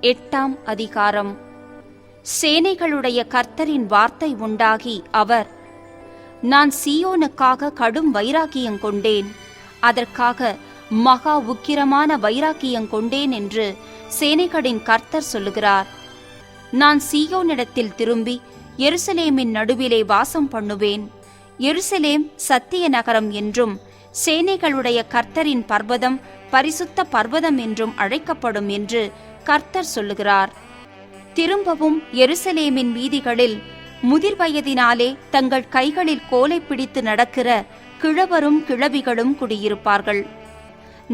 8ஆம் அதிகாரம். சேனைகளுடைய கர்த்தரின் வார்த்தை உண்டாகி அவர், நான் சீயோனுக்காக கடும் வைராக்கியங்கொண்டேன், அதற்காக மகா உக்கிரமான வைராக்கியங்கொண்டேன் என்று சேனைகளின் கர்த்தர் சொல்லுகிறார். நான் சீயோனிடத்தில் திரும்பி எருசலேமின் நடுவிலே வாசம் பண்ணுவேன். எருசலேம் சத்திய நகரம் என்றும் சேனைகளுடைய கர்த்தரின் பர்வதம் பரிசுத்த பர்வதம் என்றும் அழைக்கப்படும் என்று கர்த்தர் சொல்லுகிறார். திரும்பவும் எருசலேமின் வீதிகளில் முதிர் வயதினாலே தங்கள் கைகளில் கோலை பிடித்து நடக்கிற கிழவரும் கிழவிகளும் குடியிருப்பார்கள்.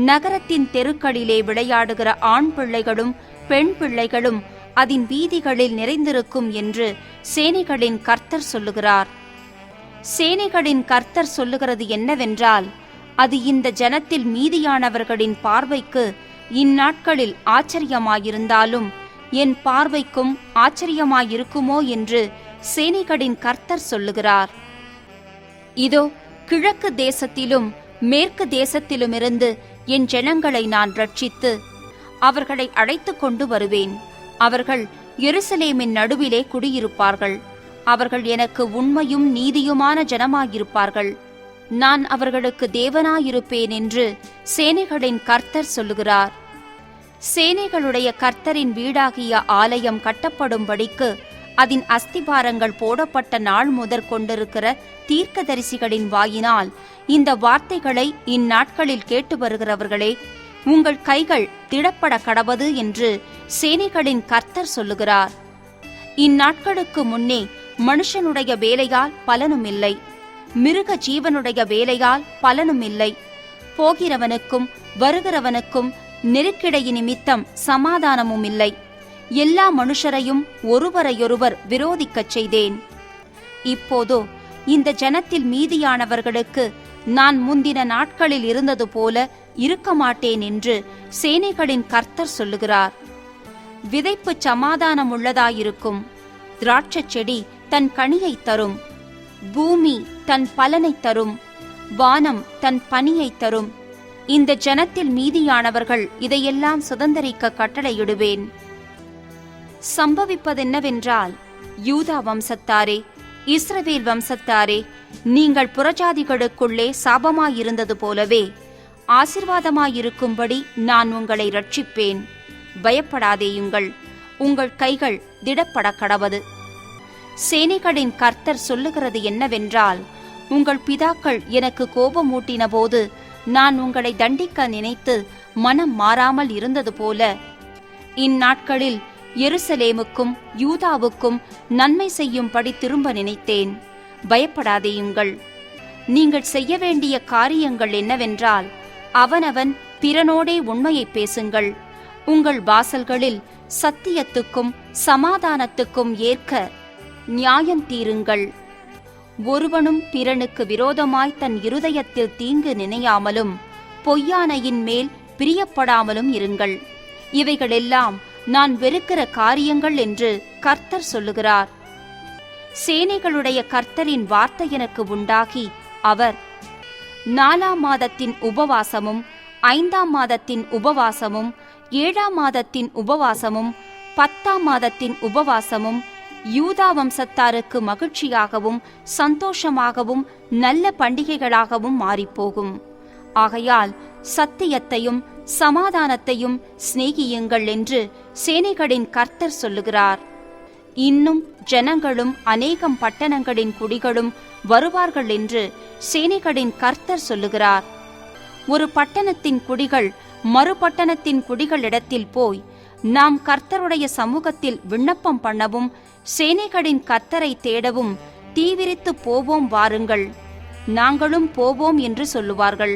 நகரத்தின் தெருக்களிலே விளையாடுகிற ஆண் பிள்ளைகளும் பெண் பிள்ளைகளும் அதன் வீதிகளில் நிறைந்திருக்கும் என்று சேனைகளின் கர்த்தர் சொல்லுகிறார். சேனைகளின் கர்த்தர் சொல்லுகிறது என்னவென்றால், அது இந்த ஜனத்தில் மீதியானவர்களின் பார்வைக்கு இந்நாட்களில் ஆச்சரியமாயிருந்தாலும் என் பார்வைக்கும் ஆச்சரியமாயிருக்குமோ என்று சேனைகளின் கர்த்தர் சொல்லுகிறார். இதோ, கிழக்கு தேசத்திலும் மேற்கு தேசத்திலுமிருந்து என் ஜனங்களை நான் ரட்சித்து அவர்களை அழைத்து கொண்டு வருவேன். அவர்கள் எருசலேமின் நடுவிலே குடியிருப்பார்கள். அவர்கள் எனக்கு உண்மையும் நீதியுமான ஜனமாயிருப்பார்கள். நான் அவர்களுக்கு தேவனாயிருப்பேன் என்று சேனைகளின் கர்த்தர் சொல்லுகிறார். சேனைகளுடைய கர்த்தரின் வீடாகிய ஆலயம் கட்டப்படும்படிக்கு அதன் அஸ்திபாரங்கள் போடப்பட்ட நாள் முதற் கொண்டிருக்கிற தீர்க்கதரிசிகளின் வாயினால் இந்த வார்த்தைகளை இந்நாட்களில் கேட்டு வருகிறவர்களே, உங்கள் கைகள் திடப்பட கடவது என்று சேனைகளின் கர்த்தர் சொல்லுகிறார். இந்நாட்களுக்கு முன்னே மனுஷனுடைய வேலையால் பலனுமில்லை, மிருக ஜீவனுடைய வேலையால் பலனுமில்லை. போகிறவனுக்கும் வருகிறவனுக்கும் நெருக்கிடை நிமித்தம் சமாதானமும் இல்லை. எல்லா மனுஷரையும் ஒருவரையொருவர் விரோதிக்கச் செய்தேன். இப்போதோ இந்த ஜனத்தில் மீதியானவர்களுக்கு நான் முந்தின நாட்களில் இருந்தது போல இருக்க மாட்டேன் என்று சேனைகளின் கர்த்தர் சொல்லுகிறார். விதைப்பு சமாதானம் உள்ளதாயிருக்கும். திராட்சை செடி தன் கனியை தரும். பூமி தன் பலனை தரும். வானம் தன் பனியை தரும். இந்த ஜனத்தில் மீதியானவர்கள் இதையெல்லாம் சுதந்தரிக்க கட்டளையிடுவேன். சம்பவிப்பதென்னவென்றால், யூதா வம்சத்தாரே, இஸ்ரவேல் வம்சத்தாரே, நீங்கள் புறஜாதிகளுக்குள்ளே சாபமாயிருந்தது போலவே ஆசீர்வாதமாயிருக்கும்படி நான் உங்களை ரட்சிப்பேன். பயப்படாதேயுங்கள், உங்கள் கைகள் திடப்பட கடவது. சேனைகளின் கர்த்தர் சொல்லுகிறது என்னவென்றால், உங்கள் பிதாக்கள் எனக்கு கோபமூட்டின போது நான் உங்களை தண்டிக்க நினைத்து மனம் மாறாமல் இருந்தது போல இந்நாட்களில் எருசலேமுக்கும் யூதாவுக்கும் நன்மை செய்யும்படி திரும்ப நினைத்தேன். பயப்படாதேயுங்கள். நீங்கள் செய்ய வேண்டிய காரியங்கள் என்னவென்றால், அவனவன் பிறனோடே உண்மையை பேசுங்கள். உங்கள் வாசல்களில் சத்தியத்துக்கும் சமாதானத்துக்கும் ஏற்க நியாயம் தீருங்கள். ஒருவனும் பிறனுக்கு விரோதமாய் தன் இருதயத்தில் தீங்கு நினையாமலும் பொய்யானையின் மேல் பிரியப்படாமலும் இருங்கள். இவைகளெல்லாம் நான் வெறுக்கிற காரியங்கள் என்று கர்த்தர் சொல்லுகிறார். சேனைகளுடைய கர்த்தரின் வார்த்தை எனக்கு உண்டாகி அவர், 4ஆம் மாதத்தின் உபவாசமும் 5ஆம் மாதத்தின் உபவாசமும் 7ஆம் மாதத்தின் உபவாசமும் 10ஆம் மாதத்தின் உபவாசமும் யூதா வம்சத்தாருக்கு மகிழ்ச்சியாகவும் சந்தோஷமாகவும் நல்ல பண்டிகைகளாகவும் மாறிப்போகும். ஆகையால் சத்தியத்தையும் சமாதானத்தையும் சிநேகியுங்கள் என்று சேனைகளின் கர்த்தர் சொல்லுகிறார். இன்னும் ஜனங்களும் அநேகம் பட்டணங்களின் குடிகளும் வருவார்கள் என்று சேனைகளின் கர்த்தர் சொல்லுகிறார். ஒரு பட்டணத்தின் குடிகள் மறுபட்டணத்தின் குடிகளிடத்தில் போய், நாம் கர்த்தருடைய சமூகத்தில் விண்ணப்பம் பண்ணவும் சேனைகளின் கர்த்தரை தேடவும் தீவிரித்து போவோம் வாருங்கள், நாங்களும் போவோம் என்று சொல்லுவார்கள்.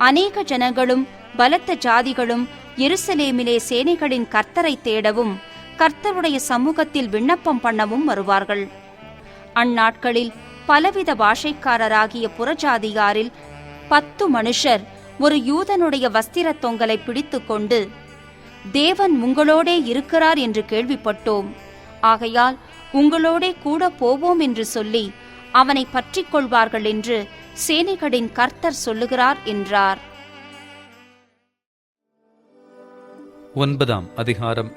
அநேக ஜனங்களும் பலத்த ஜாதிகளும் எருசலேமிலே சேனைகளின் கர்த்தரை தேடவும் கர்த்தருடைய சமூகத்தில் விண்ணப்பம் பண்ணவும் வருவார்கள். அந்நாட்களில் பலவித பாஷைக்காரராகிய புறஜாதியாரில் 10 மனுஷர் ஒரு யூதனுடைய வஸ்திர தொங்கலை பிடித்து கொண்டு, தேவன் உங்களோடே இருக்கிறார் என்று கேள்விப்பட்டோம், ஆகையால் உங்களோடே கூட போவோம் என்று சொல்லி அவனை பற்றிக் கொள்வார்கள் என்று சேனைகளின் கர்த்தர் சொல்லுகிறார் என்றார். 9ஆம் அதிகாரம்.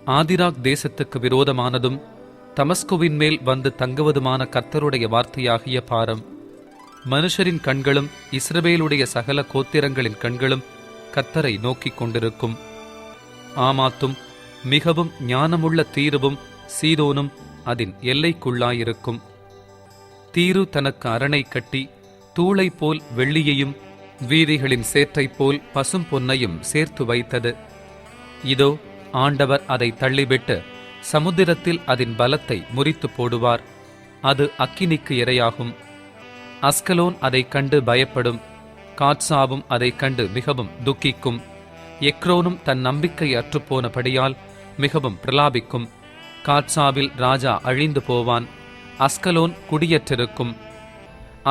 ஆதிராக் தேசத்துக்கு விரோதமானதும் தமஸ்குவின் மேல் வந்து தங்குவதுமான கர்த்தருடைய வார்த்தையாகிய பாரம். மனுஷரின் கண்களும் இஸ்ரவேலுடைய சகல கோத்திரங்களின் கண்களும் கர்த்தரை நோக்கிக் கொண்டிருக்கும். ஆமாத்தும் மிகவும் ஞானமுள்ள தீருவும் சீதோனும் அதன் எல்லைக்குள்ளாயிருக்கும். தீரு தனக்கு அரணை கட்டி தூளை போல் வெள்ளியையும் வீதிகளின் சேற்றைப் போல் பசும் பொன்னையும் சேர்த்து வைத்தது. இதோ ஆண்டவர் அதை தள்ளிவிட்டு சமுத்திரத்தில் அதன் பலத்தை முறித்து போடுவார். அது அக்கினிக்கு இரையாகும். அஸ்கலோன் அதைக் கண்டு பயப்படும். காட்சாவும் அதைக் கண்டு மிகவும் துக்கிக்கும். எக்ரோனும் தன் நம்பிக்கை அற்றுப்போனபடியால் மிகவும் பிரலாபிக்கும். காட்சாவில் ராஜா அழிந்து போவான். அஸ்கலோன் குடியற்றிருக்கும்.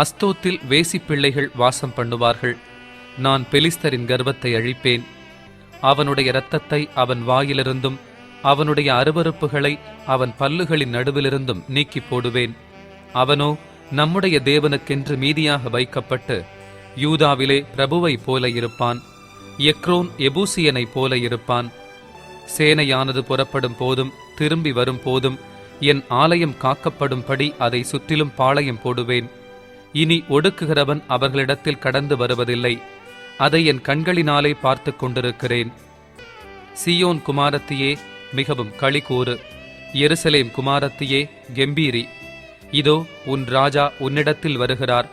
அஸ்தோத்தில் வேசிப்பிள்ளைகள் வாசம் பண்ணுவார்கள். நான் பெலிஸ்தரின் கர்வத்தை அழிப்பேன். அவனுடைய இரத்தத்தை அவன் வாயிலிருந்தும் அவனுடைய அருவருப்புகளை அவன் பல்லுகளின் நடுவிலிருந்தும் நீக்கி போடுவேன். அவனோ நம்முடைய தேவனுக்கென்று மீதியாக வைக்கப்பட்டு யூதாவிலே பிரபுவைப் போல இருப்பான். எக்ரோன் எபூசியனைப் போல இருப்பான். சேனையானது புறப்படும் போதும் திரும்பி வரும் போதும் என் ஆலயம் காக்கப்படும்படி அதை சுற்றிலும் பாளையம் போடுவேன். இனி ஒடுக்குகிறவன் அவர்களிடத்தில் கடந்து வருவதில்லை. அதை என் கண்களினாலே பார்த்து கொண்டிருக்கிறேன். சீயோன் குமாரத்தியே மிகவும் களிகூறு. எருசலேம் குமாரத்தியே கெம்பீரி. இதோ உன் ராஜா உன்னிடத்தில் வருகிறார்.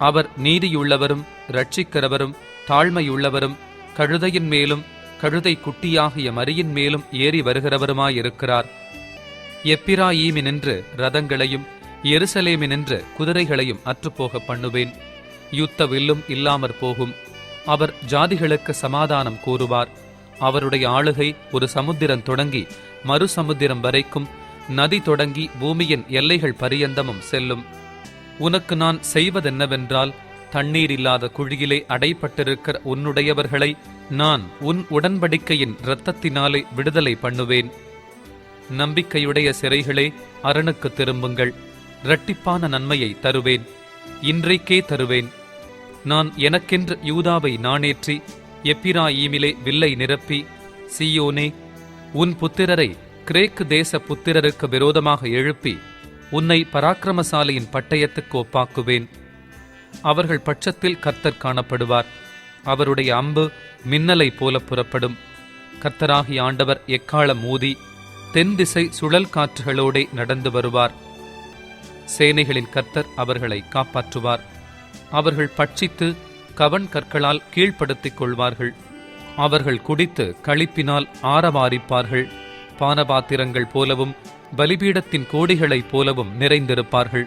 அவர் நீதியுள்ளவரும் இரட்சிக்கிறவரும் தாழ்மையுள்ளவரும் கழுதையின் மேலும் கழுதை குட்டியாகிய மரியின் மேலும் ஏறி வருகிறவருமாயிருக்கிறார். எப்பிராயீமினின்று ரதங்களையும் எருசலேமினின்று குதிரைகளையும் அற்றுப்போக பண்ணுவேன். யுத்த வில்லும் இல்லாமற் போகும். அவர் ஜாதிகளுக்கு சமாதானம் கூறுவார். அவருடைய ஆளுகை ஒரு சமுத்திரம் தொடங்கி மறு சமுத்திரம் வரைக்கும், நதி தொடங்கி பூமியின் எல்லைகள் பரியந்தமும் செல்லும். உனக்கு நான் செய்வதென்னவென்றால், தண்ணீர் இல்லாத குழியிலே அடைப்பட்டிருக்கிற உன்னுடையவர்களை நான் உன் உடன்படிக்கையின் இரத்தத்தினாலே விடுதலை பண்ணுவேன். நம்பிக்கையுடைய சிறைகளே, அரணுக்கு திரும்புங்கள். இரட்டிப்பான நன்மையை தருவேன், இன்றைக்கே தருவேன். நான் எனக்கென்று யூதாவை நாணேற்றி எப்பிராயீமிலே வில்லை நிரப்பி, சீயோனே, உன் புத்திரரை கிரேக்கு தேச புத்திரருக்கு விரோதமாக எழுப்பி உன்னை பராக்கிரமசாலியின் பட்டயத்துக்கு ஒப்பாக்குவேன். அவர்கள் பட்சத்தில் கர்த்தர் காணப்படுவார். அவருடைய அம்பு மின்னலைப் போல புறப்படும். கர்த்தராகிய ஆண்டவர் எக்காளம் ஊதி தென் திசை சுழல் காற்றுகளோடே நடந்து வருவார். சேனைகளின் கர்த்தர் அவர்களை காப்பாற்றுவார். அவர்கள் பட்சித்து கவன் கற்களால் கீழ்ப்படுத்திக் கொள்வார்கள். அவர்கள் குடித்து களிப்பினால் ஆரவாரிப்பார்கள். பானபாத்திரங்கள் போலவும் பலிபீடத்தின் கோடிகளைப் போலவும் நிறைந்திருப்பார்கள்.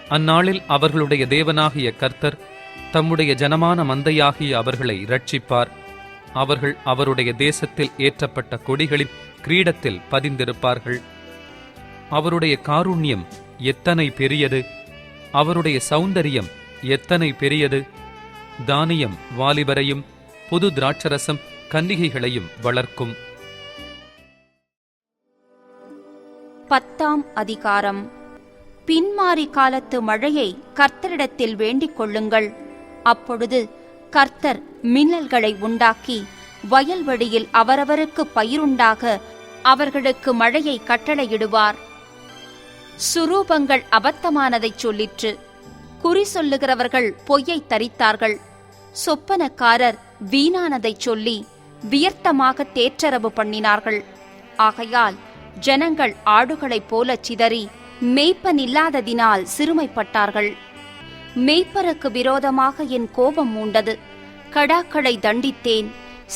அந்நாளில் அவர்களுடைய தேவனாகிய கர்த்தர் தம்முடைய ஜனமான மந்தையாகிய அவர்களை இரட்சிப்பார். அவர்கள் அவருடைய தேசத்தில் ஏற்றப்பட்ட கொடிகளின் கிரீடத்தில் பதிந்திருப்பார்கள். அவருடைய காருண்யம் எத்தனை பெரியது! அவருடைய சௌந்தரியம் எத்தனை பெரியது! தானியம் வாலிபரையும் புது திராட்சரசம் கன்னிகைகளையும் வளர்க்கும். 10ஆம் அதிகாரம். பின்மாறி காலத்து மழையை கர்த்தரிடத்தில் வேண்டிக் கொள்ளுங்கள். அப்பொழுது கர்த்தர் மின்னல்களை உண்டாக்கி வயல்வெளியில் அவரவருக்கு பயிருண்டாக அவர்களுக்கு மழையை கட்டளையிடுவார். சுரூபங்கள் அபத்தமானதைச் சொல்லிற்று. குறி சொல்லுகிறவர்கள் பொய்யை தரித்தார்கள். சொப்பனக்காரர் வீணானதைச் சொல்லி வியர்த்தமாக தேற்றரவு பண்ணினார்கள். ஆகையால் ஜனங்கள் ஆடுகளைப் போல சிதறி மேய்ப்பனில்லாததினால் சிறுமைப்பட்டார்கள். மேய்ப்பருக்கு விரோதமாக என் கோபம் மூண்டது. கடாக்களை தண்டித்தேன்.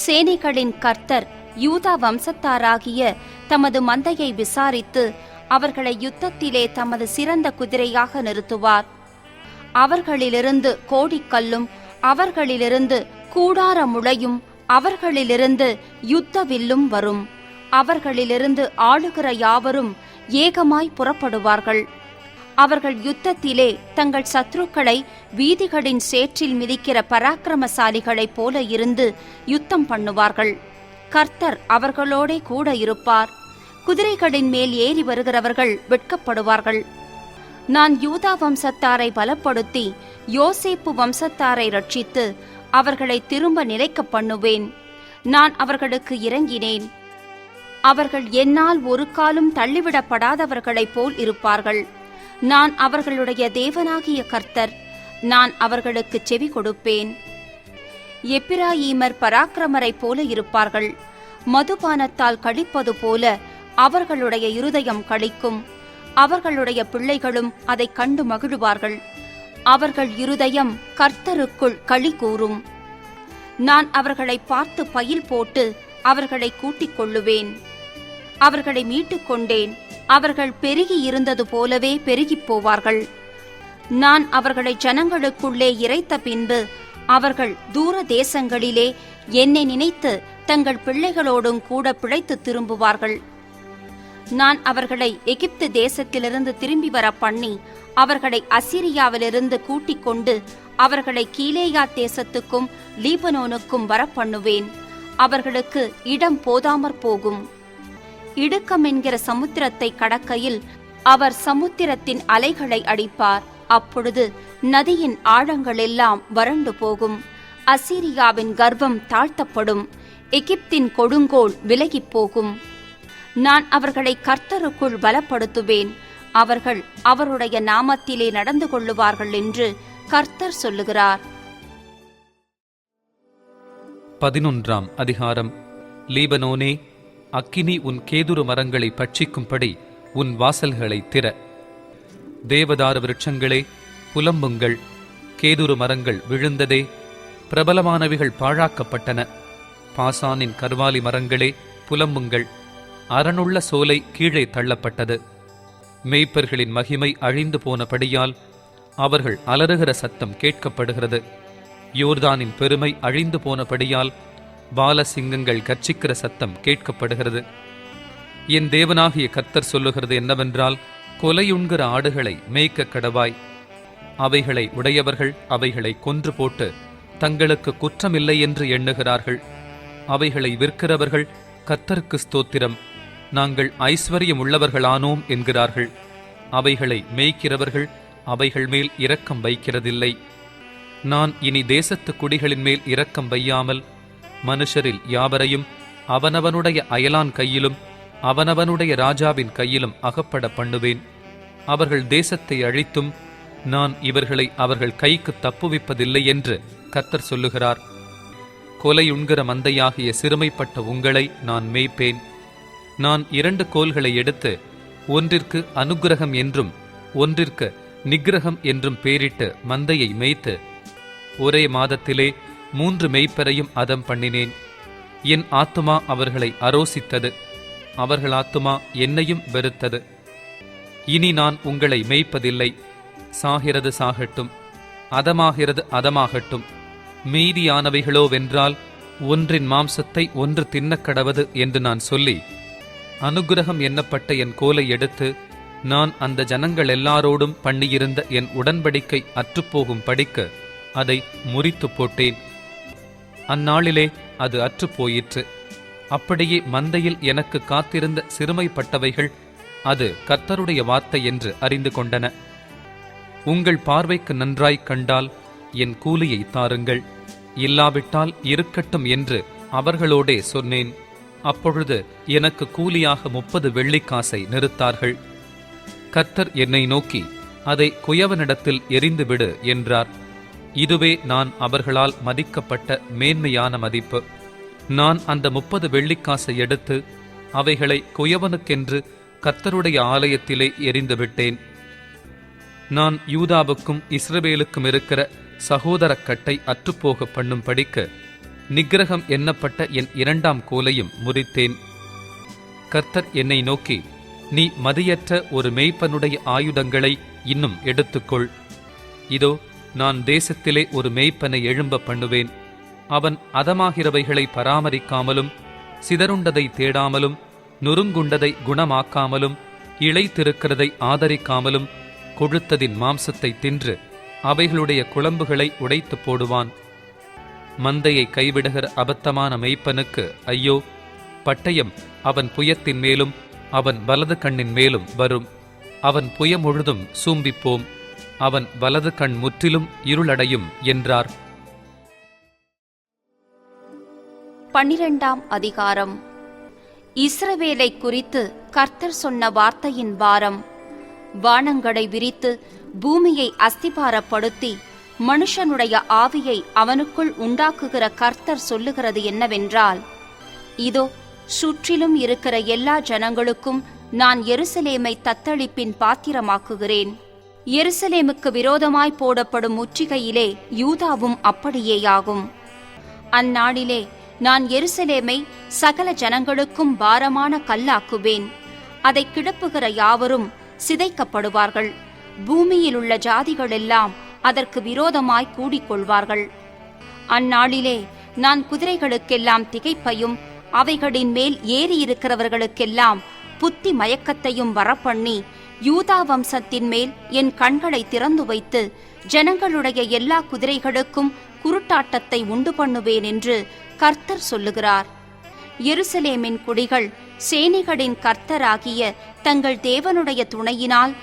சேனைகளின் கர்த்தர் யூதா வம்சத்தாராகிய தமது மந்தையை விசாரித்து அவர்களை யுத்தத்திலே தமது சிறந்த குதிரையாக நிறுத்துவார். அவர்களிலிருந்து கோடிக்கல்லும் அவர்களிலிருந்து கூடார முளையும் அவர்களிலிருந்து யுத்த வில்லும் வரும். அவர்களிலிருந்து ஆளுகிற யாவரும் ஏகமாய் புறப்படுவார்கள். அவர்கள் யுத்தத்திலே தங்கள் சத்துருக்களை வீதிகளின் சேற்றில் மிதிக்கிற பராக்கிரமசாலிகளைப் போல இருந்து யுத்தம் பண்ணுவார்கள். கர்த்தர் அவர்களோடே கூட இருப்பார். குதிரைகளின் மேல் ஏறி வருகிறவர்கள் வெட்கப்படுவார்கள். நான் யூதா வம்சத்தாரை பலப்படுத்தி யோசேப்பு வம்சத்தாரை ரட்சித்து அவர்களை திரும்ப நிலைக்க பண்ணுவேன். நான் அவர்களுக்கு இறங்கினேன். அவர்கள் என்னால் ஒரு காலும் தள்ளிவிடப்படாதவர்களைப் போல் இருப்பார்கள். நான் அவர்களுடைய தேவனாகிய கர்த்தர். நான் அவர்களுக்கு செவி கொடுப்பேன். எப்பிராயீமர் பராக்கிரமரைப் போல இருப்பார்கள். மதுபானத்தால் களிப்பது போல அவர்களுடைய இருதயம் களிக்கும். அவர்களுடைய பிள்ளைகளும் அதைக் கண்டு மகிழுவார்கள். அவர்கள் இருதயம் கர்த்தருக்குள் களி கூரும். நான் அவர்களை பார்த்து பயில் போட்டு அவர்களை கூட்டிக் கொள்ளுவேன். அவர்களை மீட்டுக் கொண்டேன். அவர்கள் பெருகி இருந்தது போலவே பெருகிப் போவார்கள். நான் அவர்களை ஜனங்களுக்குள்ளே இறைத்த பின்பு அவர்கள் தூர தேசங்களிலே என்னை நினைத்து தங்கள் பிள்ளைகளோடும் கூட பிழைத்து திரும்புவார்கள். நான் அவர்களை எகிப்து தேசத்திலிருந்து திரும்பி வர பண்ணி அவர்களை அசீரியாவிலிருந்து கூட்டிக் கொண்டு அவர்களை கீலேயாத் தேசத்துக்கும் லீபனோனுக்கும் வர பண்ணுவேன். அவர்களுக்கு இடம் போதாமற் போகும். இடுக்கம் என்கிற சமுத்திரத்தை கடக்கையில் அவர் சமுத்திரத்தின் அலைகளை அடிப்பார். அப்பொழுது நதியின் ஆழங்களெல்லாம் வறண்டு போகும். அசீரியாவின் கர்வம் தாழ்த்தப்படும். எகிப்தின் கொடுங்கோல் விலகிப் போகும். நான் அவர்களை கர்த்தருக்குள் பலப்படுத்துவேன். அவர்கள் அவருடைய நாமத்திலே நடந்து கொள்ளுவார்கள் என்று கர்த்தர் சொல்லுகிறார். 11ஆம் அதிகாரம். லீபனோனே, அக்கினி உன் கேதுரு மரங்களை பட்சிக்கும்படி உன் வாசல்களை திற. தேவதாரு விருட்சங்களே, புலம்புங்கள். கேதுரு மரங்கள் விழுந்ததே, பிரபலமானவைகள் பாழாக்கப்பட்டன. பாசானின் கர்வாலி மரங்களே, புலம்புங்கள். அரணுள்ள சோலை கீழே தள்ளப்பட்டது. மேய்ப்பர்களின் மகிமை அழிந்து போனபடியால் அவர்கள் அலறுகிற சத்தம் கேட்கப்படுகிறது. யோர்தானின் பெருமை அழிந்து போனபடியால் பாலசிங்கங்கள் கர்ச்சிக்கிற சத்தம் கேட்கப்படுகிறது. என் தேவனாகிய கர்த்தர் சொல்லுகிறது என்னவென்றால், கொலையுண்கிற ஆடுகளை மேய்க்க கடவாய். அவைகளை உடையவர்கள் அவைகளை கொன்று போட்டு தங்களுக்கு குற்றமில்லை என்று எண்ணுகிறார்கள். அவைகளை விற்கிறவர்கள் கர்த்தருக்கு ஸ்தோத்திரம், நாங்கள் ஐஸ்வர்யம் உள்ளவர்களானோம் என்கிறார்கள். அவைகளை மேய்க்கிறவர்கள் அவைகள் மேல் இரக்கம் வைக்கிறதில்லை. நான் இனி தேசத்து குடிகளின் மேல் இரக்கம் வையாமல் மனுஷரில் யாவரையும் அவனவனுடைய அயலான் கையிலும் அவனவனுடைய ராஜாவின் கையிலும் அகப்பட பண்ணுவேன். அவர்கள் தேசத்தை அழித்தும் நான் இவர்களை அவர்கள் கைக்கு தப்புவிப்பதில்லை என்று கர்த்தர் சொல்லுகிறார். கொலையுண்கிற மந்தையாகிய சிறுமைப்பட்ட உங்களை நான் மேய்ப்பேன். நான் 2 கோல்களை எடுத்து ஒன்றிற்கு அனுக்கிரகம் என்றும் ஒன்றிற்கு நிக்கிரகம் என்றும் பேரிட்டு மந்தையை மேய்த்து ஒரே மாதத்திலே 3 மேய்ப்பரையும் அதம் பண்ணினேன். என் ஆத்துமா அவர்களை அரோசித்தது, அவர்கள் ஆத்துமா என்னையும் வெறுத்தது. இனி நான் உங்களை மேய்ப்பதில்லை. சாகிறது சாகட்டும், அதமாகிறது அதமாகட்டும். மீதியானவைகளோ வென்றால் ஒன்றின் மாம்சத்தை ஒன்று தின்னக்கடவது என்று நான் சொல்லி அனுக்கிரகம் எண்ணப்பட்ட என் கோலை எடுத்து நான் அந்த ஜனங்கள் எல்லாரோடும் பண்ணியிருந்த என் உடன்படிக்கை அற்றுப்போகும் படிக்க அதை முறித்து போட்டேன். அந்நாளிலே அது அற்றுப்போயிற்று. அப்படியே மந்தையில் எனக்கு காத்திருந்த சிறுமைப்பட்டவைகள் அது கர்த்தருடைய வார்த்தை என்று அறிந்து கொண்டன. உங்கள் பார்வைக்கு நன்றாய் கண்டால் என் கூலியை தாருங்கள், இல்லாவிட்டால் இருக்கட்டும் என்று அவர்களோடே சொன்னேன். அப்பொழுது எனக்கு கூலியாக 30 வெள்ளிக்காசை நிறுத்தார்கள். கர்த்தர் என்னை நோக்கி, அதை குயவனிடத்தில் எறிந்துவிடு என்றார். இதுவே நான் அவர்களால் மதிக்கப்பட்ட மேன்மையான மதிப்பு. நான் அந்த 30 வெள்ளிக்காசை எடுத்து அவைகளை குயவனுக்கென்று கர்த்தருடைய ஆலயத்திலே எறிந்துவிட்டேன். நான் யூதாவுக்கும் இஸ்ரவேலுக்கும் இருக்கிற சகோதரக்கட்டை அற்றுப்போக பண்ணும் படிக்க நிக்கிரகம் எண்ணப்பட்ட என் 2ஆம் கோலையும் முறித்தேன். கர்த்தர் என்னை நோக்கி, நீ மதியற்ற ஒரு மேய்ப்பனுடைய ஆயுதங்களை இன்னும் எடுத்துக்கொள். இதோ நான் தேசத்திலே ஒரு மேய்ப்பனை எழும்ப பண்ணுவேன். அவன் அதமாகிறவைகளை பராமரிக்காமலும் சிதறுண்டதை தேடாமலும் நொறுங்குண்டதை குணமாக்காமலும் இளைத்திருக்கிறதை ஆதரிக்காமலும் கொழுத்ததின் மாம்சத்தை தின்று அவைகளுடைய குழம்புகளை உடைத்து போடுவான். மந்தையை கைவிடுகிற அபத்தமான மேய்ப்பனுக்கு ஐயோ! பட்டயம் அவன் புயத்தின் மேலும் அவன் வலது கண்ணின் மேலும் வரும். அவன் புய முழுதும் சூம்பிப்போம், அவன் வலது கண் முற்றிலும் இருளடையும் என்றார். 12ஆம் அதிகாரம். இஸ்ரவேலை குறித்து கர்த்தர் சொன்ன வார்த்தையின் பாரம். வானங்களை விரித்து பூமியை அஸ்திபாரப்படுத்தி மனுஷனுடைய ஆவியை அவனுக்குள் உண்டாக்குகிற கர்த்தர் சொல்லுகிறது என்னவென்றால், இதோ சுற்றிலும் இருக்கிற எல்லா ஜனங்களுக்கும் நான் எருசலேமை தத்தளிப்பின் பாத்திரமாக்குகிறேன். எருசலேமுக்கு விரோதமாய் போடப்படும் முற்றுகையிலே யூதாவும் அப்படியேயாகும். அந்நாளிலே நான் எருசலேமை சகல ஜனங்களுக்கும் பாரமான கல்லாக்குவேன். அதை கிடப்புகிற யாவரும் சிதைக்கப்படுவார்கள். பூமியில் உள்ள ஜாதிகளெல்லாம் அதற்கு விரோதமாய் கூடிக்கொள்வார்கள். அந்நாளிலே நான் குதிரைகளுக்கெல்லாம் திகைப்பையும் அவைகளின் மேல் ஏறியிருக்கிறவர்களுக்கெல்லாம் புத்தி மயக்கத்தையும் வரப்பண்ணி யூதா வம்சத்தின் மேல் என் கண்களை திறந்து வைத்து ஜனங்களுடைய எல்லா குதிரைகளுக்கும் குருட்டாட்டத்தை உண்டு பண்ணுவேன் என்று கர்த்தர் சொல்லுகிறார். எருசலேமின் குடிகள் சேனைகளின் கர்த்தராகிய தங்கள் தேவனுடைய துணையினால்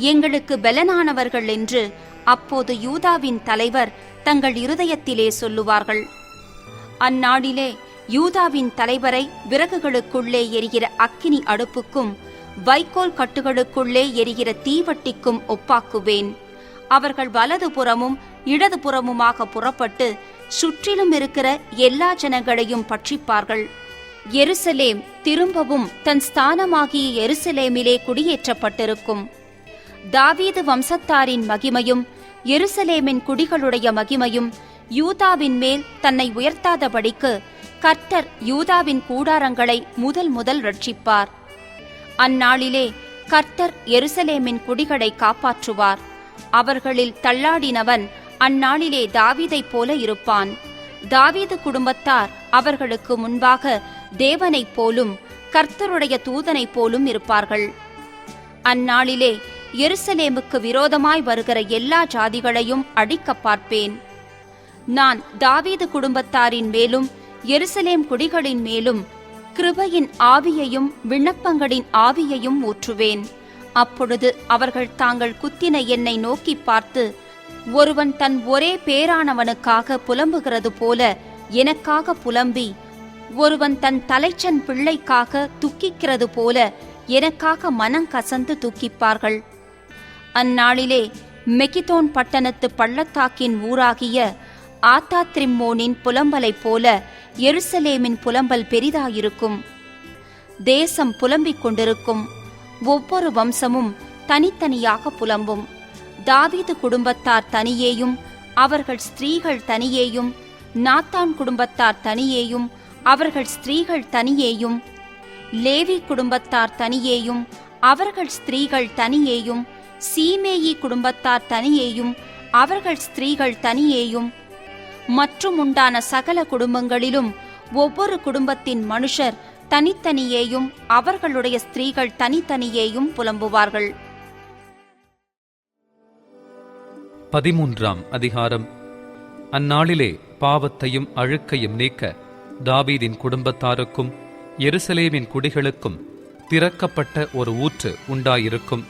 எங்களுக்கு பலனானவர்கள் என்று அப்போது யூதாவின் தலைவர் தங்கள் இருதயத்திலே சொல்லுவார்கள். அந்நாளிலே யூதாவின் தலைவரை விறகுகளுக்குள்ளே எரிகிற அக்கினி அடுப்புக்கும் வைக்கோல் கட்டுகளுக்குள்ளே எரிகிற தீவட்டிக்கும் ஒப்பாக்குவேன். அவர்கள் வலதுபுறமும் இடதுபுறமுமாக புறப்பட்டு சுற்றிலும் இருக்கிற எல்லா ஜனங்களையும் பட்சிப்பார்கள். எருசலேம் திரும்பவும் தன் ஸ்தானமாகிய எருசலேமிலே குடியேற்றப்பட்டிருக்கும். தாவீது வம்சத்தாரின் மகிமையும் எருசலேமின் குடிகளுடைய மகிமையும் யூதாவின் மேல் தன்னை உயர்த்தாதபடிக்கு கர்த்தர் யூதாவின் கூடாரங்களை முதல் ரட்சிப்பார். அந்நாளிலே கர்த்தர் எருசலேமின் குடிகளை காப்பாற்றுவார். அவர்களில் தள்ளாடினவன் அந்நாளிலே தாவீதைப் போல இருப்பான். தாவீது குடும்பத்தார் அவர்களுக்கு முன்பாக தேவனைப் போலும் கர்த்தருடைய தூதனைப் போலும் இருப்பார்கள். அந்நாளிலே எருசலேமுக்கு விரோதமாய் வருகிற எல்லா ஜாதிகளையும் அடிக்க பார்ப்பேன். நான் தாவீது குடும்பத்தாரின் மேலும் எருசலேம் குடிகளின் மேலும் கிருபையின் ஆவியையும் விண்ணப்பங்களின் ஆவியையும் ஊற்றுவேன். அப்பொழுது அவர்கள் தாங்கள் குத்தின என்னை நோக்கி பார்த்து, ஒருவன் தன் ஒரே பேரானவனுக்காக புலம்புகிறது போல எனக்காக புலம்பி, ஒருவன் தன் தலைச்சன் பிள்ளைக்காக துக்கிக்கிறது போல எனக்காக மனங்கசந்து துக்கிப்பார்கள். அந்நாளிலே மெகிதோன் பட்டணத்து பள்ளத்தாக்கின் ஊராகிய ஆத்தாத்ரிம்மோனின் புலம்பலைப் போல எருசலேமின் புலம்பல் பெரிதாயிருக்கும். தேசம் புலம்பிக் கொண்டிருக்கும். ஒவ்வொரு வம்சமும் தனித்தனியாக புலம்பும். தாவீது குடும்பத்தார் தனியேயும் அவர்கள் ஸ்திரீகள் தனியேயும், நாத்தான் குடும்பத்தார் தனியேயும் அவர்கள் ஸ்திரீகள் தனியேயும், லேவி குடும்பத்தார் தனியேயும் அவர்கள் ஸ்திரீகள் தனியேயும், சீமேயி குடும்பத்தார் தனியேயும் அவர்கள் ஸ்திரீகள் தனியேயும், மற்றும் உண்டான சகல குடும்பங்களிலும் ஒவ்வொரு குடும்பத்தின் மனுஷர் தனித்தனியேயும் அவர்களுடைய ஸ்திரீகள் தனித்தனியேயும் புலம்புவார்கள். 13ஆம் அதிகாரம். அந்நாளிலே பாவத்தையும் அழுக்கையும் நீக்க தாவீதின் குடும்பத்தாருக்கும் எருசலேமின் குடிகளுக்கும் திறக்கப்பட்ட ஒரு ஊற்று உண்டாயிருக்கும்.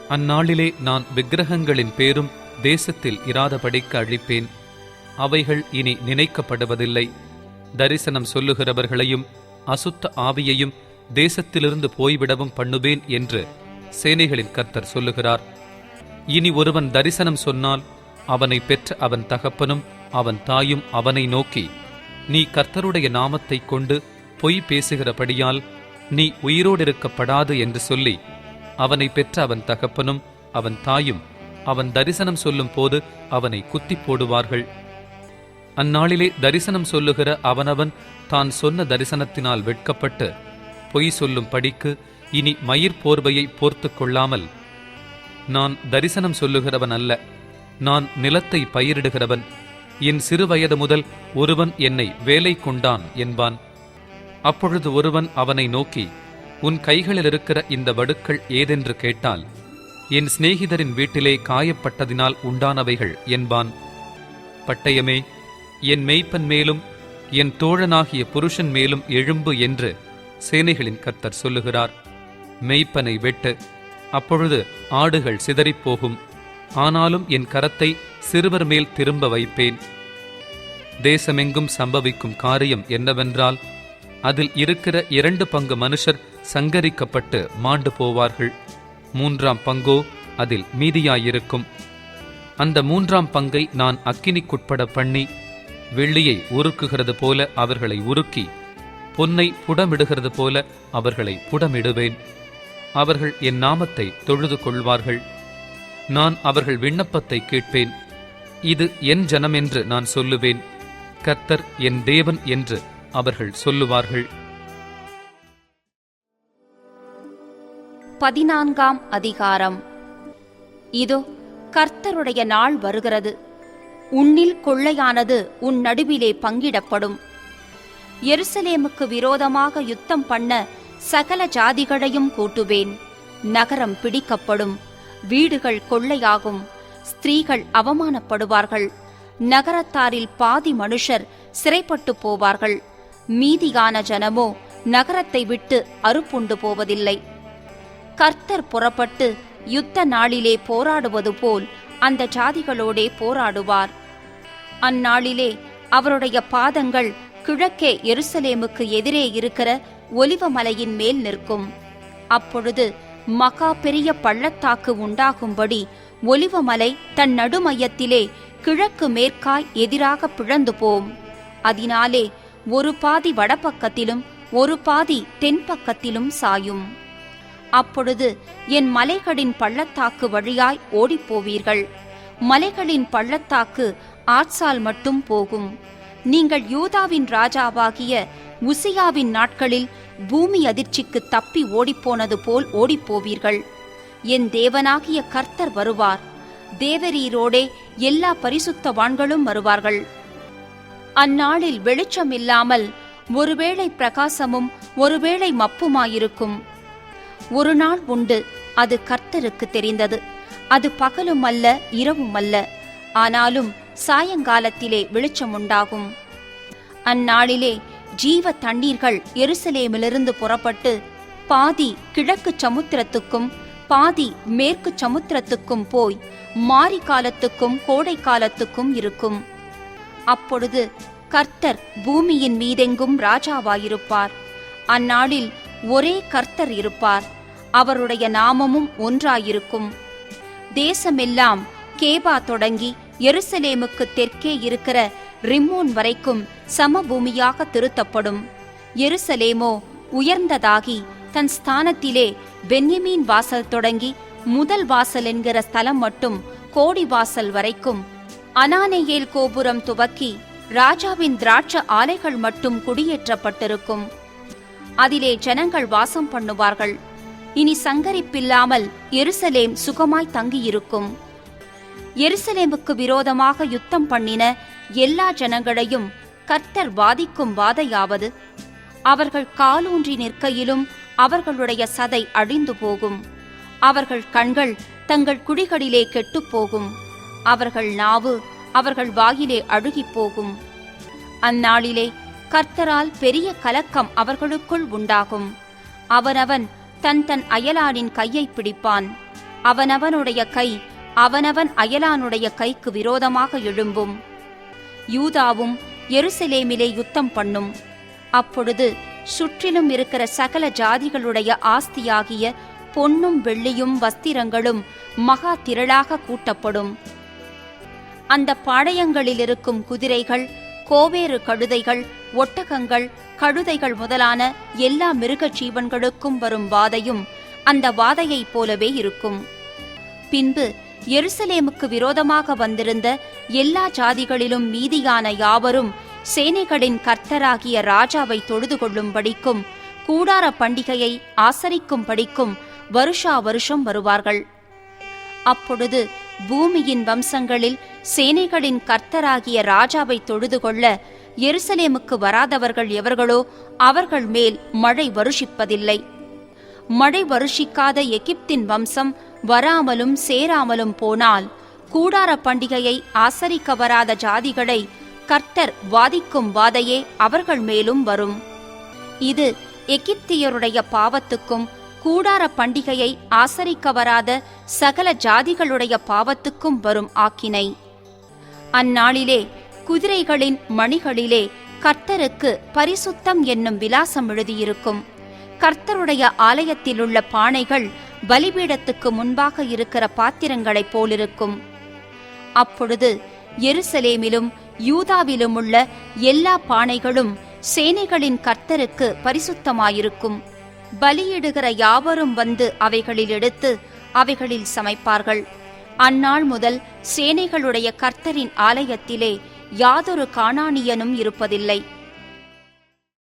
அந்நாளிலே நான் விக்கிரகங்களின் பேரும் தேசத்தில் இராதபடிக்கு அழிப்பேன். அவைகள் இனி நினைக்கப்படுவதில்லை. தரிசனம் சொல்லுகிறவர்களையும் அசுத்த ஆவியையும் தேசத்திலிருந்து போய்விடவும் பண்ணுவேன் என்று சேனைகளின் கர்த்தர் சொல்லுகிறார். இனி ஒருவன் தரிசனம் சொன்னால் அவனை பெற்ற அவன் தகப்பனும் அவன் தாயும் அவனை நோக்கி, நீ கர்த்தருடைய நாமத்தைக் கொண்டு பொய் பேசுகிறபடியால் நீ உயிரோடிருக்கப்படாது என்று சொல்லி அவனை பெற்ற அவன் தகப்பனும் அவன் தாயும் அவன் தரிசனம் சொல்லும் போது அவனை குத்தி போடுவார்கள். அந்நாளிலே தரிசனம் சொல்லுகிற அவனவன் தான் சொன்ன தரிசனத்தினால் வெட்கப்பட்டு பொய் சொல்லும் படிக்கு இனி மயிர் போர்வையை போர்த்து கொள்ளாமல், நான் தரிசனம் சொல்லுகிறவன் அல்ல, நான் நிலத்தை பயிரிடுகிறவன், என் சிறுவயது முதல் ஒருவன் என்னை வேலை கொண்டான் என்பான். அப்பொழுது ஒருவன் அவனை நோக்கி, உன் கைகளில் இருக்கிற இந்த வடுக்கள் ஏதென்று கேட்டால், என் சிநேகிதரின் வீட்டிலே காயப்பட்டதினால் உண்டானவைகள் என்பான். பட்டயமே, என் மேய்ப்பன் மேலும் என் தோழனாகிய புருஷன் மேலும் எழும்பு என்று சேனைகளின் கர்த்தர் சொல்லுகிறார். மேய்ப்பனை வெட்டு, அப்பொழுது ஆடுகள் சிதறிப்போகும். ஆனாலும் என் கரத்தை சிறுவர் மேல் திரும்ப வைப்பேன். தேசமெங்கும் சம்பவிக்கும் காரியம் என்னவென்றால், அதில் இருக்கிற 2 பங்கு மனுஷர் சங்கரிக்கப்பட்டு மாண்டு போவார்கள். 3ஆம் பங்கோ அதில் மீதியாயிருக்கும். அந்த 3ஆம் பங்கை நான் அக்கினிக்குட்பட பண்ணி, வெள்ளியை உருக்குகிறது போல அவர்களை உருக்கி, பொன்னை புடமிடுகிறது போல அவர்களை புடமிடுவேன். அவர்கள் என் நாமத்தை தொழுது கொள்வார்கள். நான் அவர்கள் விண்ணப்பத்தை கேட்பேன். இது என் ஜனம் என்று நான் சொல்லுவேன். கர்த்தர் என் தேவன் என்று அவர்கள் சொல்லுவார்கள். 14ஆம் அதிகாரம். இதோ, கர்த்தருடைய நாள் வருகிறது. உன்னில் கொள்ளையானது உன் நடுவிலே பங்கிடப்படும். எருசலேமுக்கு விரோதமாக யுத்தம் பண்ண சகல ஜாதிகளையும் கூட்டுவேன். நகரம் பிடிக்கப்படும், வீடுகள் கொள்ளையாகும், ஸ்திரீகள் அவமானப்படுவார்கள். நகரத்தாரில் பாதி மனுஷர் சிறைப்பட்டு போவார்கள். மீதியான ஜனமோ நகரத்தை விட்டு அறுப்புண்டு போவதில்லை. கர்த்தர் புறப்பட்டு யுத்த நாளிலே போராடுவது போல் அந்த ஜாதிகளோடே போராடுவார். அந்நாளிலே அவருடைய பாதங்கள் கிழக்கே எருசலேமுக்கு எதிரே இருக்கிற ஒலிவ மலையின் மேல் நிற்கும். அப்பொழுது மகா பெரிய பள்ளத்தாக்கு உண்டாகும்படி ஒலிவமலை தன் நடுமையத்திலே கிழக்கு மேற்காய் எதிராக பிளந்து போம். அதனாலே ஒரு பாதி வடபக்கத்திலும் ஒரு பாதி தென்பக்கத்திலும் சாயும். அப்பொழுது என் மலைகளின் பள்ளத்தாக்கு வழியாய் ஓடிப்போவீர்கள். மலைகளின் பள்ளத்தாக்கு ஆத்சால் மட்டும் போகும். நீங்கள் யூதாவின் ராஜாவாகிய உசியாவின் நாட்களில் பூமி அதிர்ச்சிக்கு தப்பி ஓடிப்போனது போல் ஓடிப்போவீர்கள். என் தேவனாகிய கர்த்தர் வருவார். தேவரீரோடே எல்லா பரிசுத்தவான்களும் வருவார்கள். அந்நாளில் வெளிச்சம் இல்லாமல் ஒருவேளை பிரகாசமும் ஒருவேளை மப்புமாயிருக்கும். ஒரு நாள் உண்டு, அது கர்த்தருக்கு தெரிந்தது. அது பகலும் அல்ல, இரவும் அல்ல, ஆனாலும் சாயங்காலத்திலே வெளிச்சம் உண்டாகும். அந்நாளிலே ஜீவ தண்ணீர்கள் எருசலேமிலிருந்து புறப்பட்டு பாதி கிழக்கு சமுத்திரத்துக்கும் பாதி மேற்கு சமுத்திரத்துக்கும் போய் மாரி காலத்துக்கும் கோடை காலத்துக்கும் இருக்கும். அப்பொழுது கர்த்தர் பூமியின் மீதெங்கும் ராஜாவாயிருப்பார். அந்நாளில் ஒரே கர்த்தர் இருப்பார். அவருடைய நாமமும் ஒன்றாயிருக்கும். தேசமெல்லாம் கேபா தொடங்கி எருசலேமுக்கு தெற்கே இருக்கிற ரிம்மோன் வரைக்கும் சமபூமியாக திருத்தப்படும். எருசலேமோ உயர்ந்ததாகி தன் ஸ்தானத்திலே பென்யமீன் வாசல் தொடங்கி முதல் வாசல் என்கிற ஸ்தலம் மட்டும் கோடி வாசல் வரைக்கும், அனானேயேல் கோபுரம் துவக்கி ராஜாவின் திராட்ச ஆலைகள் மட்டும் குடியேற்றப்பட்டிருக்கும். அதிலே ஜனங்கள் வாசம் பண்ணுவார்கள். இனி சங்கரிப்பில்லாமல் எருசலேம் சுகமாய் தங்கியிருக்கும். எருசலேமுக்கு விரோதமாக யுத்தம் பண்ணின எல்லா ஜனங்களையும் கர்த்தர் வாதிக்கும் வாதையாவது, அவர்கள் காலூன்றி நிற்கையிலும் அவர்களுடைய சதை அழிந்து போகும். அவர்கள் கண்கள் தங்கள் குழிகளிலே கெட்டுப்போகும். அவர்கள் நாவு அவர்கள் வாயிலே அழுகிப்போகும். அந்நாளிலே கர்த்தரால் பெரிய கலக்கம் அவர்களுக்குள் உண்டாகும். அவனவன் தன் தன் அயலானின் கையை பிடிப்பான். அவனவனுடைய கை அவனவன் அயலானுடைய கைக்கு விரோதமாக எழும்பும். யூதாவும் எருசலேமிலே யுத்தம் பண்ணும். அப்பொழுது சுற்றிலும் இருக்கிற சகல ஜாதிகளுடைய ஆஸ்தியாகிய பொன்னும் வெள்ளியும் வஸ்திரங்களும் மகா திரளாக கூட்டப்படும். அந்த பாளையங்களில் இருக்கும் குதிரைகள், கோவேறு கழுதைகள், ஒட்டகங்கள், கழுதைகள் முதலான எல்லா மிருக ஜீவன்களுக்கும் வரும் வாதையும் அந்த வாதையைப் போலவே இருக்கும். பின்பு எருசலேமுக்கு விரோதமாக வந்திருந்த எல்லா ஜாதிகளிலும் மீதியான யாவரும் சேனைகளின் கர்த்தராகிய ராஜாவை தொழுது கொள்ளும்படிக்கும் கூடார பண்டிகையை ஆசரிக்கும்படிக்கும் வருஷா வருஷம் வருவார்கள். அப்பொழுது பூமியின் வம்சங்களில் சேனைகளின் கர்த்தராகிய ராஜாவை தொழுது கொள்ள எருசலேமுக்கு வராதவர்கள் எவர்களோ அவர்கள் மேல் மழை வருஷிப்பதில்லை. மழை வருஷிக்காத எகிப்தின் வம்சம் வராமலும் சேராமலும் போனால் கூடார பண்டிகையை ஆசரிக்க வராத ஜாதிகளை கர்த்தர் வாதிக்கும் வாதையே அவர்கள் மேலும் வரும். இது எகிப்தியருடைய பாவத்துக்கும் கூடார பண்டிகையை ஆசரிக்க வராத சகல ஜாதிகளுடைய பாவத்துக்கும் வரும் ஆக்கினை. அந்நாளிலே குதிரைகளின் மணிகளிலே கர்த்தருக்கு பரிசுத்தம் என்னும் விலாசம் எழுதியிருக்கும். கர்த்தருடைய ஆலயத்திலுள்ள பானைகள் பலிபீடத்துக்கு முன்பாக இருக்கிற பாத்திரங்களைப் போலிருக்கும். அப்பொழுது எருசலேமிலும் யூதாவிலும் உள்ள எல்லா பானைகளும் சேனைகளின் கர்த்தருக்கு பரிசுத்தமாயிருக்கும். பலியிடுகிற யாவரும் வந்து அவைகளில் எடுத்து அவைகளில் சமைப்பார்கள். அந்நாள் முதல் சேனைகளுடைய கர்த்தரின் ஆலயத்திலே யாதொரு கானானியனும் இருப்பதில்லை.